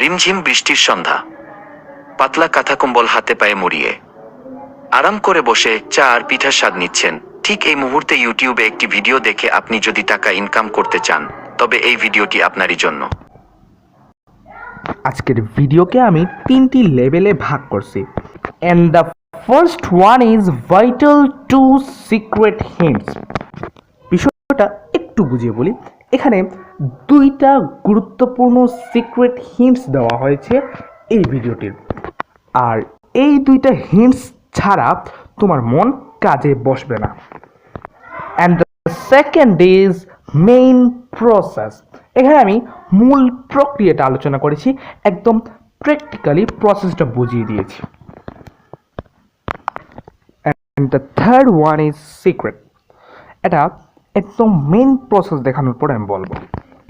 রিমঝিম বৃষ্টির সন্ধ্যা, পাতলা কাঁথা কম্বল হাতে পায়ে মুড়িয়ে আরাম করে বসে চা আর পিঠার স্বাদ নিচ্ছেন। ঠিক এই মুহূর্তে ইউটিউবে একটি ভিডিও দেখে আপনি যদি টাকা ইনকাম করতে চান, তবে এই ভিডিওটি আপনারই জন্য। আজকের ভিডিওকে আমি 3টি লেভেলে ভাগ করছি। And the first one is vital to secret hints. বিষয়টা একটু বুঝিয়ে বলি। এখানে 2টা গুরুত্বপূর্ণ সিক্রেট হিন্টস দেওয়া হয়েছে এই ভিডিওটির, আর এই 2টা হিন্টস ছাড়া তোমার মন কাজে বসবে না। And the second is main process. এখানে আমি মূল প্রক্রিয়াটা আলোচনা করেছি, একদম প্র্যাকটিক্যালি প্রসেসটা বুঝিয়ে দিয়েছি। And the third one is secret. এটা একদম মেইন প্রসেস দেখানোর পর আমি বলবো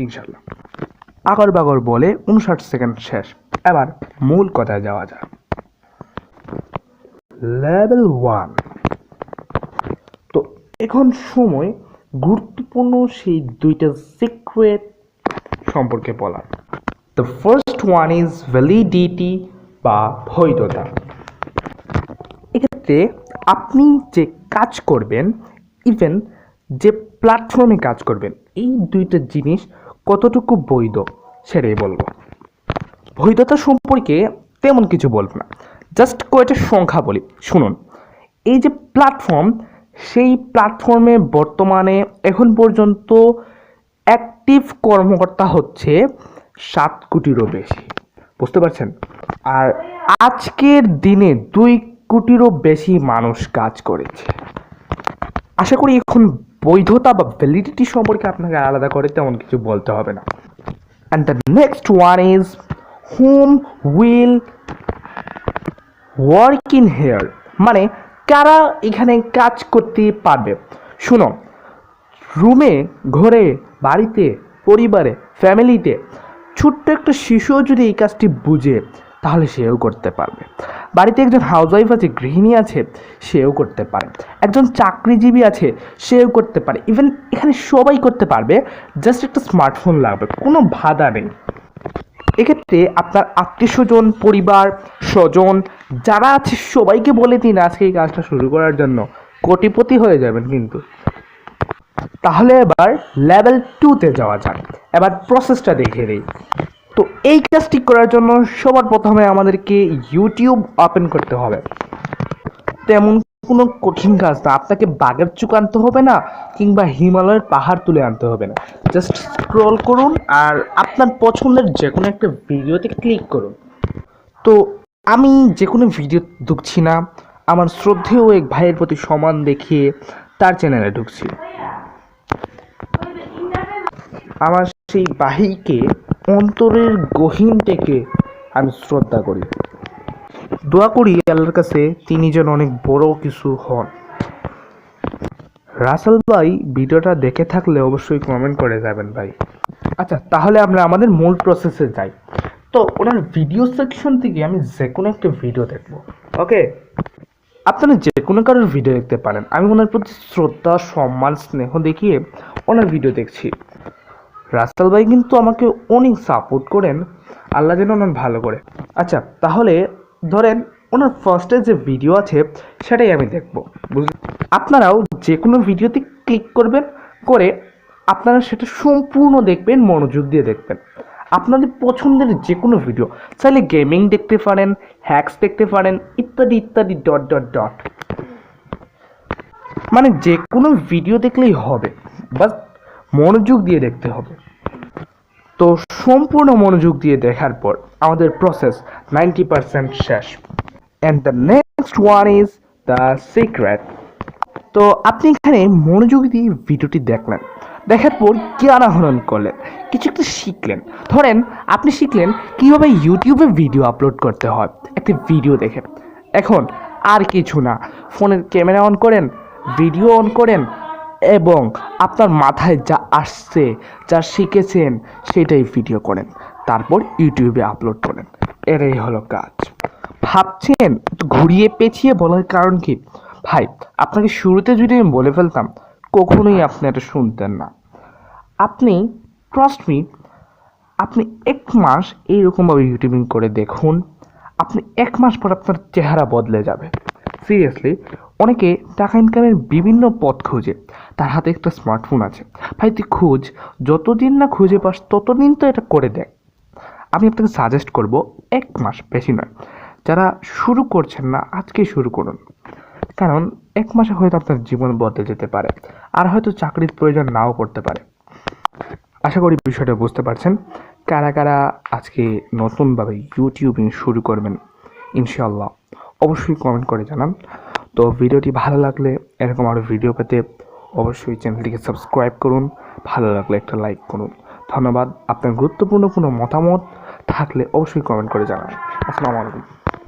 ইনশাল্লাহ। আগর বাগর বলে 59 সেকেন্ড শেষ। এবার মূল কথায় যাওয়া যায়। লেভেল 1। তো এখন সময় গুরুত্বপূর্ণ সেই 2টা সিক্রেট সম্পর্কে বলা। The first one is validity বা বৈধতা। এক্ষেত্রে আপনি যে কাজ করবেন, ইভেন যে প্ল্যাটফর্মে কাজ করবেন, এই 2টা জিনিস কতটুকু বৈধ সেটাই বলবো। বৈধতা সম্পর্কে তেমন কিছু বলবো না, জাস্ট কয়েকটা সংখ্যা বলি, শুনুন। এই যে প্ল্যাটফর্ম, সেই প্ল্যাটফর্মে বর্তমানে এখন পর্যন্ত অ্যাক্টিভ কর্মকর্তা হচ্ছে 7 কোটিরও বেশি, বুঝতে পারছেন? আর আজকের দিনে 2 কোটিরও বেশি মানুষ কাজ করেছে। আশা করি এখন বৈধতা বা ভ্যালিডিটি সম্পর্কে আপনাকে আলাদা করে তেমন কিছু বলতে হবে না। And the next one is hmm will work in here, মানে কারা এখানে কাজ করতে পারবে। শুনো, রুমে, ঘরে, বাড়িতে, পরিবারে, ফ্যামিলিতে ছোট্ট একটা শিশুও যদি এই কাজটি বুঝে, তাহলে সেও করতে পারবে। বাড়িতে একজন হাউসওয়াইফ আছে, গৃহিণী আছে, সেও করতে পারে। একজন চাকরিজীবী আছে, সেও করতে পারে। ইভেন এখানে সবাই করতে পারবে, জাস্ট একটা স্মার্টফোন লাগবে, কোনো বাধা নেই। এক্ষেত্রে আপনার আত্মীয় স্বজন, পরিবার, স্বজন যারা আছে সবাইকে বলে দিন আজকে এই কাজটা শুরু করার জন্য, কোটিপতি হয়ে যাবেন কিন্তু। তাহলে এবার লেভেল 2তে যাওয়া যাক। এবার প্রসেসটা দেখে নিই। তো এই কাজটি করার জন্য সবার প্রথমে আমাদেরকে ইউটিউব ওপেন করতে হবে। তেমন কোনো কঠিন কাজ না, আপনাকে বাঘের চুক আনতে হবে না, কিংবা হিমালয়ের পাহাড় তুলে আনতে হবে না। জাস্ট স্ক্রল করুন আর আপনার পছন্দের যে কোনো একটা ভিডিওতে ক্লিক করুন। তো আমি যে কোনো ভিডিও ঢুকছি না, আমার শ্রদ্ধেয় এক ভাইয়ের প্রতি সম্মান দেখিয়ে তার চ্যানেলে ঢুকছি। আমার সেই ভাইকে অন্তরের গহীন থেকে আমি শ্রদ্ধা করি, দোয়া করি আল্লাহর কাছে তিনি যেন অনেক বড় কিছু হন। রাসেল ভাই ভিডিওটা দেখে থাকলে অবশ্যই কমেন্ট করে যাবেন ভাই। আচ্ছা, তাহলে আমরা আমাদের মূল প্রসেসে যাই। তো ওনার ভিডিও সেকশন থেকে আমি যে কোনো একটা ভিডিও দেখব। ওকে, আপনারা যে কোনো কারোর ভিডিও দেখতে পারেন। আমি ওনার প্রতি শ্রদ্ধা, সম্মান, স্নেহ দেখিয়ে ওনার ভিডিও দেখছি। রাসেল ভাই কিন্তু আমাকে অনেক সাপোর্ট করেন, আল্লাহ যেন ওনার ভালো করে। আচ্ছা, তাহলে ধরেন ওনার ফার্স্টে যে ভিডিও আছে সেটাই আমি দেখব, বুঝলেন? আপনারাও যে কোনো ভিডিওতে ক্লিক করবেন, করে আপনারা সেটা সম্পূর্ণ দেখবেন, মনোযোগ দিয়ে দেখবেন। আপনাদের পছন্দের যে কোনো ভিডিও, চাইলে গেমিং দেখতে পারেন, হ্যাকস দেখতে পারেন, ইত্যাদি ইত্যাদি ডট ডট ডট, মানে যে কোনো ভিডিও দেখলেই হবে, বাস মনোযোগ দিয়ে দেখতে হবে। তো সম্পূর্ণ মনোযোগ দিয়ে দেখার পর আমাদের প্রসেস 90% শেষ। And the next one is the secret. তো আপনি এখানে মনোযোগ দিয়ে ভিডিওটি দেখলেন, দেখার পর জ্ঞান আহরণ করলেন, কিছু একটা শিখলেন। ধরেন আপনি শিখলেন কীভাবে ইউটিউবে ভিডিও আপলোড করতে হয় একটি ভিডিও দেখে। এখন আর কিছু না, ফোনের ক্যামেরা অন করেন, ভিডিও অন করেন, এবং আপনার মাথায় যা আসছে, যা শিখেছেন সেটাই ভিডিও করেন, তারপর ইউটিউবে আপলোড করেন। এটাই হলো কাজ। ভাবছেন ঘুরিয়ে পেঁচিয়ে বলার কারণ কি? ভাই, আপনাকে শুরুতে যদি আমি বলে ফেলতাম, কখনোই আপনি এটা শুনতেন না। আপনি ট্রাস্ট মি, আপনি 1 মাস এইরকমভাবে ইউটিউবিং করে দেখুন, আপনি 1 মাস পর আপনার চেহারা বদলে যাবে। সিরিয়াসলি, অনেকে টাকা ইনকামের বিভিন্ন পথ খুঁজে, তার হাতে একটা স্মার্টফোন আছে। ভাই তুই খোঁজ, যতদিন না খুঁজে পাস ততদিন তো এটা করে দেখ। আমি আপনাকে সাজেস্ট করব 1 মাস, বেশি নয়। যারা শুরু করছেন না, আজকেই শুরু করুন, কারণ 1 মাসে হয়তো আপনার জীবন বদলে যেতে পারে, আর হয়তো চাকরির প্রয়োজন নাও পড়তে পারে। আশা করি বিষয়টা বুঝতে পারছেন। কারা কারা আজকে নতুনভাবে ইউটিউবিং শুরু করবেন ইনশাআল্লাহ, অবশ্যই কমেন্ট করে জানান। তো ভিডিওটি ভালো লাগলে, এরকম আরও ভিডিও পেতে অবশ্যই চ্যানেলটিকে সাবস্ক্রাইব করুন, ভালো লাগলে একটা লাইক করুন। ধন্যবাদ। আপনার গুরুত্বপূর্ণ কোনো মতামত থাকলে অবশ্যই কমেন্ট করে জানান। আসসালামু আলাইকুম।